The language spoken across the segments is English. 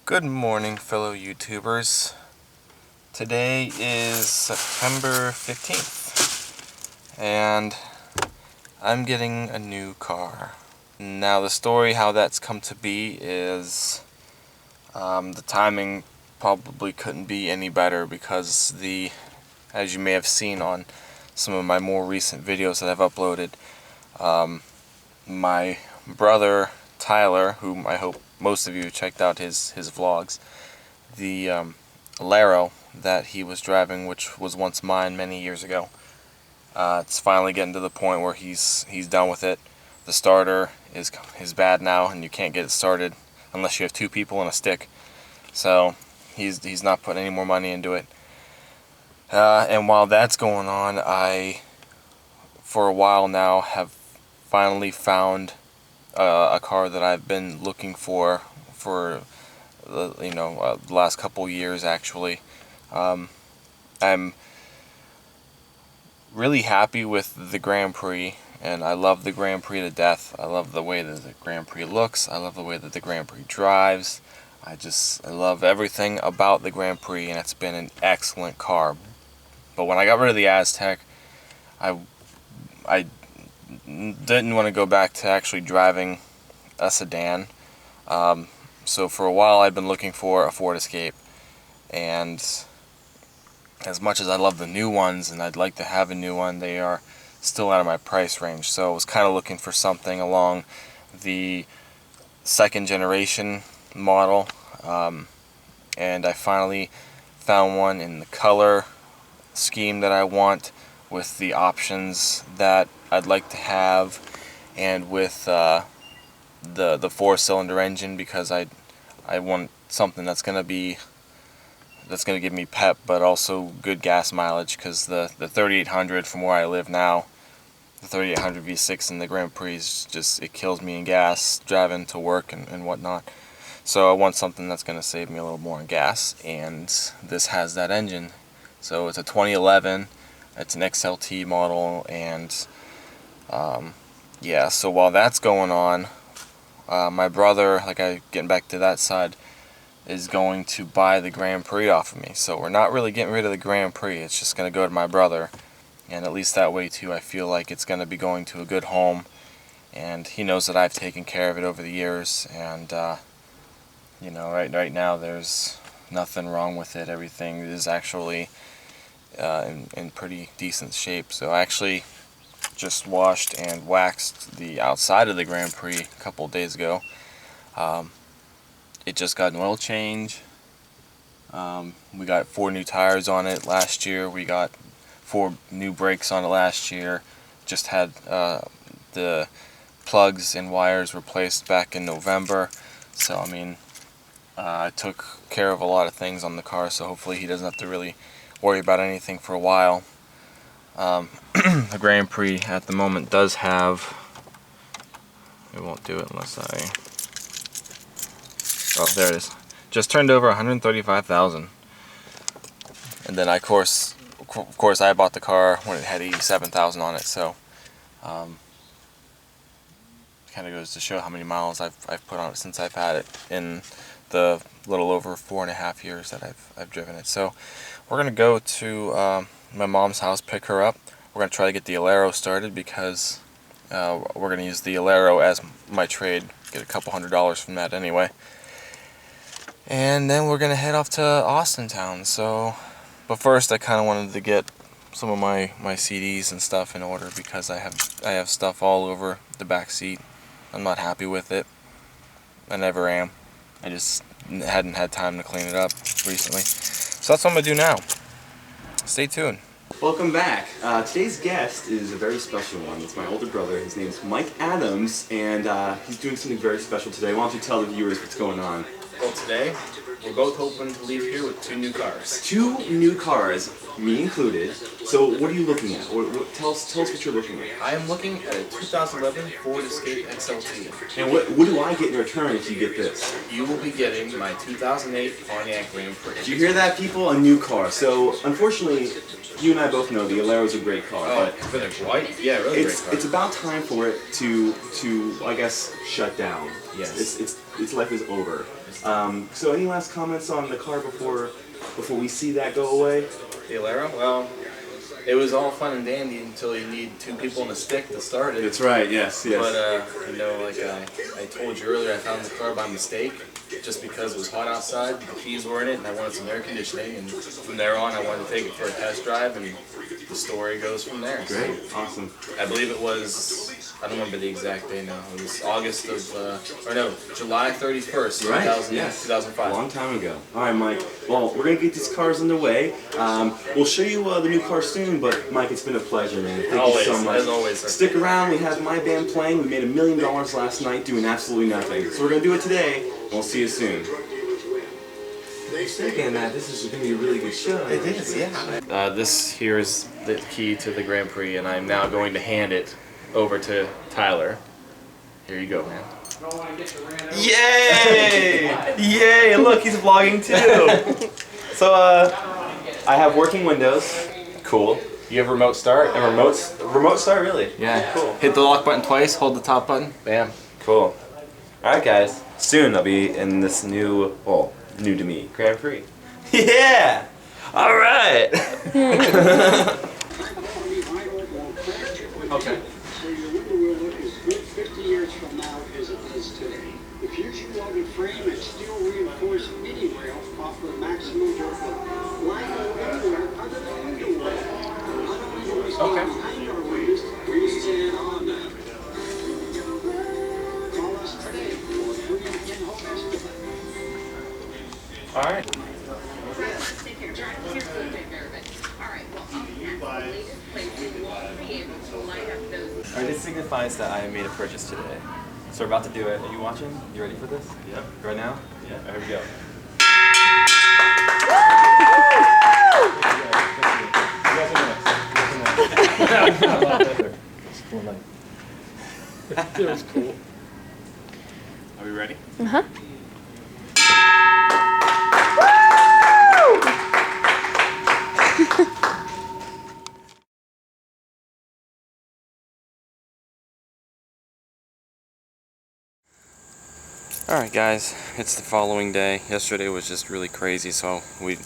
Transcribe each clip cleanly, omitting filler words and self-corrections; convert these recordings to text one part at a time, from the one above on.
Good morning, fellow YouTubers. Today is September 15th, and I'm getting a new car. Now, the story how that's come to be is the timing probably couldn't be any better because as you may have seen on some of my more recent videos that I've uploaded, my brother Tyler, whom I hope most of you checked out his vlogs, the Alero that he was driving, which was once mine many years ago, it's finally getting to the point where he's done with it. The starter is bad now, and you can't get it started unless you have two people and a stick. So he's not putting any more money into it. And while that's going on, I, for a while now, have finally found a car that I've been looking for the last couple years actually. I'm really happy with the Grand Prix, and I love the Grand Prix to death. I love the way that the Grand Prix looks. I love the way that the Grand Prix drives. I love everything about the Grand Prix, and it's been an excellent car. But when I got rid of the Aztec, I didn't want to go back to actually driving a sedan. So for a while I've been looking for a Ford Escape, and as much as I love the new ones and I'd like to have a new one, they are still out of my price range. So I was kind of looking for something along the second generation model, and I finally found one in the color scheme that I want, with the options that I'd like to have, and with the 4-cylinder engine, because I want something that's gonna give me pep but also good gas mileage, because the 3800 from where I live now, the 3800 V6 in the Grand Prix it kills me in gas driving to work and whatnot. So I want something that's gonna save me a little more in gas, and this has that engine. So it's a 2011. It's an XLT model, and yeah, so while that's going on, my brother, getting back to that side, is going to buy the Grand Prix off of me. So we're not really getting rid of the Grand Prix, it's just going to go to my brother, and at least that way too I feel like it's going to be going to a good home, and he knows that I've taken care of it over the years, and right now there's nothing wrong with it. Everything is actually in pretty decent shape. So I actually just washed and waxed the outside of the Grand Prix a couple days ago. It just got an oil change. We got 4 new tires on it last year. We got 4 new brakes on it last year. Just had the plugs and wires replaced back in November. So I mean, I took care of a lot of things on the car, so hopefully he doesn't have to really worry about anything for a while. The Grand Prix at the moment does have, it won't do it unless oh, there it is, just turned over 135,000. And then of course I bought the car when it had 87,000 on it, so kind of goes to show how many miles I've put on it since I've had it in the little over 4.5 years that I've driven it. So we're gonna go to my mom's house, pick her up. We're gonna try to get the Alero started, because we're gonna use the Alero as my trade, get a couple $100s from that anyway. And then we're gonna head off to Austintown. So, but first I kind of wanted to get some of my CDs and stuff in order, because I have stuff all over the back seat. I'm not happy with it. I never am. I just hadn't had time to clean it up recently. So that's what I'm going to do now. Stay tuned. Welcome back. Today's guest is a very special one. It's my older brother. His name's Mike Adams, and he's doing something very special today. Why don't you tell the viewers what's going on? Well, today we're both hoping to leave here with 2 new cars. 2 new cars, me included. So what are you looking at? Tell us what you're looking at. I am looking at a 2011 Ford Escape XLT. And what do I get in return if you get this? You will be getting my 2008 Pontiac Grand Prix. Do you hear that, people? A new car. So unfortunately, you and I both know the Alero is a great car. Oh, but for the white? Yeah, really great car. It's about time for it to I guess shut down. Yes. Its life is over. So any last comments on the car before we see that go away? The Alero? Well, it was all fun and dandy until you need two people and a stick to start it. That's right, yes. But, you know, like I told you earlier, I found the car by mistake just because it was hot outside, the keys were in it, and I wanted some air conditioning, and from there on I wanted to take it for a test drive, and the story goes from there. Great, awesome. I believe it was, I don't remember the exact day now, it was July 31st, Right, 2005. A long time ago. Alright, Mike, well, we're going to get these cars underway. We'll show you the new car soon, but Mike, it's been a pleasure, man. Thank you so much. As always, sir. Stick around, we have my band playing. We made $1 million last night doing absolutely nothing. So we're going to do it today, and we'll see you soon. Thinking that this is going to be a really good show. It is, yeah. This here is the key to the Grand Prix, and I'm now going to hand it over to Tyler. Here you go, man. Yay! Yay! Look, he's vlogging too. So, I have working windows. Cool. You have remote start? And remote start, really? Yeah. Cool. Hit the lock button twice, hold the top button, bam. Cool. Alright, guys. Soon I'll be in this new, well, new to me, Grand Prix. Yeah! Alright! Okay. So your window will look as good 50 years from now as it does today. The future welded frame and steel reinforced mini rail offer maximum durability. Line up anywhere other than window well. Not only do we stand behind our windows, we stand on them. Call us today for free in-home estimate. Alright. Alright, this signifies that I made a purchase today. So we're about to do it. Are you watching? You ready for this? Yep. Right now? Yeah. Alright, here we go. It was cool. Are we ready? Uh-huh. Alright guys, it's the following day. Yesterday was just really crazy, so we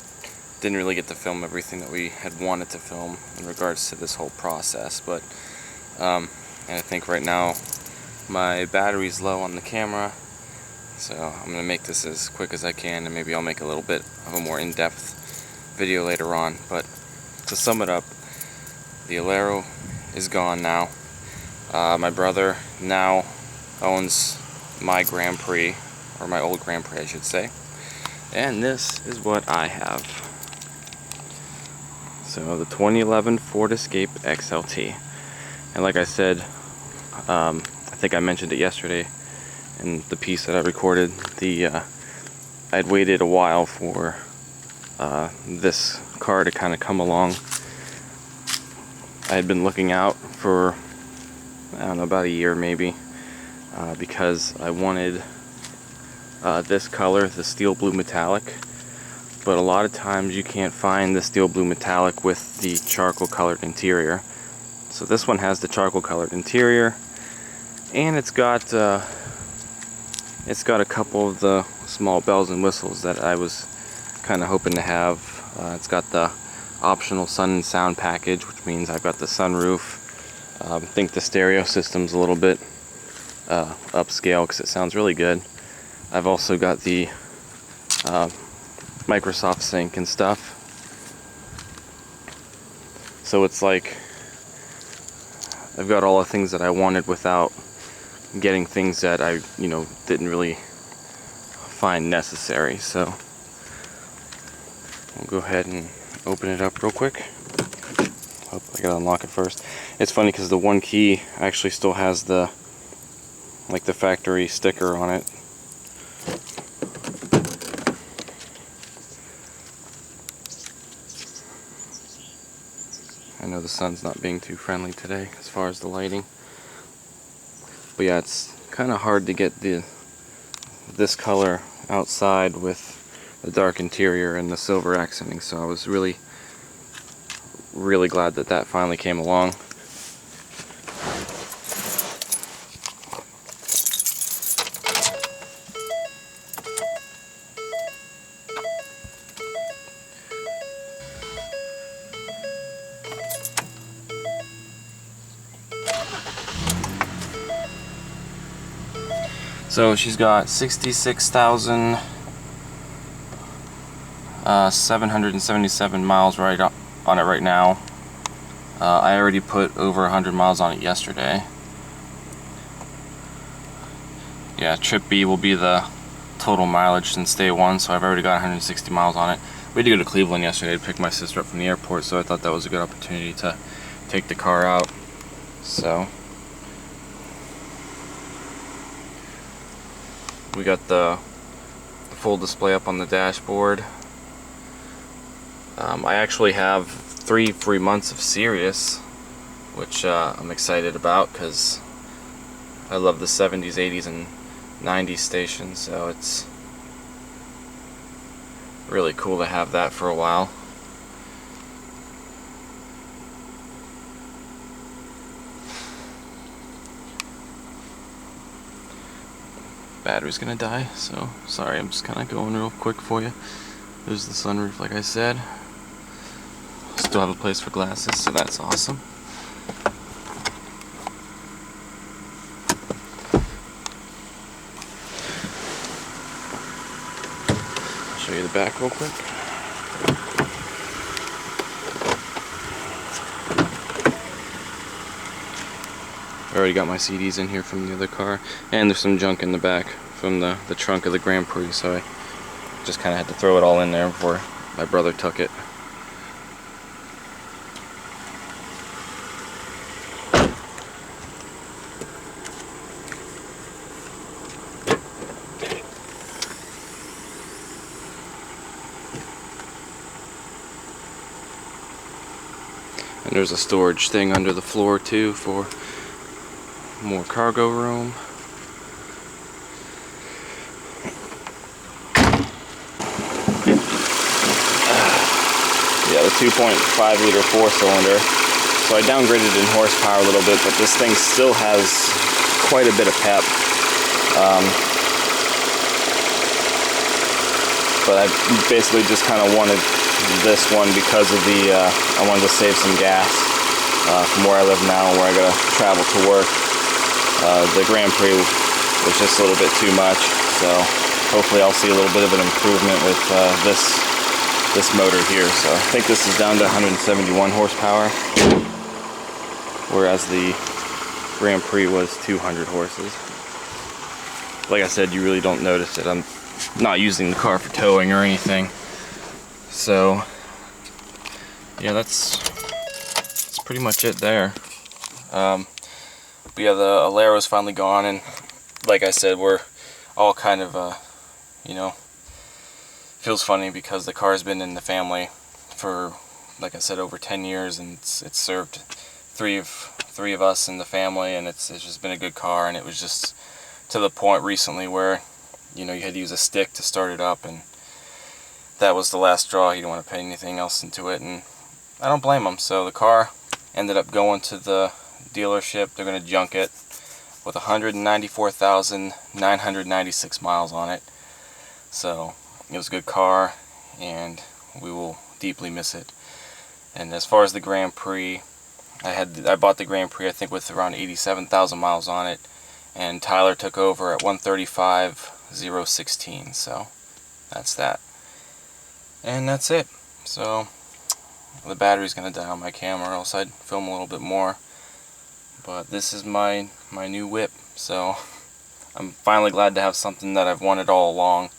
didn't really get to film everything that we had wanted to film in regards to this whole process, but and I think right now my battery's low on the camera, so I'm going to make this as quick as I can, and maybe I'll make a little bit of a more in-depth video later on. But to sum it up, the Alero is gone now. My brother now owns my Grand Prix, or my old Grand Prix I should say, and this is what I have. So the 2011 Ford Escape XLT, and like I said, I think I mentioned it yesterday in the piece that I recorded, I'd waited a while for this car to kind of come along. I had been looking out for, I don't know, about a year maybe, because I wanted this color, the steel blue metallic, but a lot of times you can't find the steel blue metallic with the charcoal colored interior. So this one has the charcoal colored interior, and it's got a couple of the small bells and whistles that I was kind of hoping to have. It's got the optional sun and sound package, which means I've got the sunroof. I think the stereo system's a little bit upscale because it sounds really good. I've also got the Microsoft Sync and stuff. So it's like I've got all the things that I wanted without getting things that I, didn't really find necessary. So we'll go ahead and open it up real quick. Oh, I gotta unlock it first. It's funny because the one key actually still has the factory sticker on it. I know the sun's not being too friendly today as far as the lighting, but yeah, it's kind of hard to get this color outside with the dark interior and the silver accenting, so I was really glad that that finally came along. So she's got 66,777 miles right on it right now. I already put over 100 miles on it yesterday. Yeah, trip B will be the total mileage since day one, so I've already got 160 miles on it. We had to go to Cleveland yesterday to pick my sister up from the airport, so I thought that was a good opportunity to take the car out. So we got the full display up on the dashboard. I actually have 3 free months of Sirius, which I'm excited about because I love the 70s, 80s, and 90s stations, so it's really cool to have that for a while. Battery's gonna die, so sorry, I'm just kind of going real quick for you. There's the sunroof, like I said. Still have a place for glasses, so that's awesome. I'll show you the back real quick. I already got my CDs in here from the other car, and there's some junk in the back from the trunk of the Grand Prix, so I just kind of had to throw it all in there before my brother took it. And there's a storage thing under the floor too for more cargo room. Yeah, the 2.5 liter 4-cylinder. So I downgraded in horsepower a little bit, but this thing still has quite a bit of pep. But I basically just kind of wanted this one because of the, I wanted to save some gas from where I live now and where I gotta travel to work. The Grand Prix was just a little bit too much, so hopefully I'll see a little bit of an improvement with this motor here. So I think this is down to 171 horsepower, whereas the Grand Prix was 200 horses. Like I said, you really don't notice it. I'm not using the car for towing or anything. So yeah, that's pretty much it there. But yeah, the Alero's finally gone, and like I said, we're all kind of, you know, feels funny because the car's been in the family for, like I said, over 10 years, and it's served three of us in the family, and it's just been a good car. And it was just to the point recently where, you know, you had to use a stick to start it up, and that was the last straw. You don't want to put anything else into it, and I don't blame them. So the car ended up going to the dealership. They're going to junk it with 194,996 miles on it. So it was a good car, and we will deeply miss it. And as far as the Grand Prix, I bought the Grand Prix I think with around 87,000 miles on it, and Tyler took over at 135,016. So that's that. And that's it. So the battery's gonna die on my camera, else I'd film a little bit more. But this is my new whip, so I'm finally glad to have something that I've wanted all along,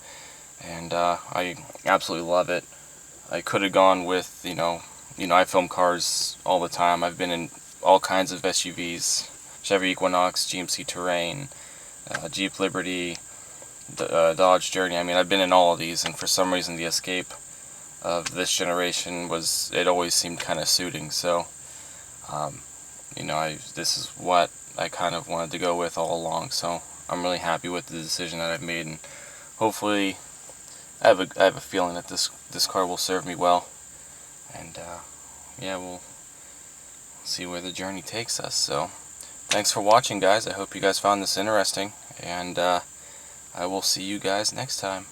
and I absolutely love it. I could have gone with, you know, I film cars all the time. I've been in all kinds of SUVs: Chevy Equinox, GMC Terrain, Jeep Liberty, Dodge Journey. I mean, I've been in all of these, and for some reason the Escape of this generation it always seemed kind of suiting. So you know, this is what I kind of wanted to go with all along, so I'm really happy with the decision that I've made, and hopefully I have a feeling that this car will serve me well, and yeah, we'll see where the journey takes us. So thanks for watching, guys. I hope you guys found this interesting, and I will see you guys next time.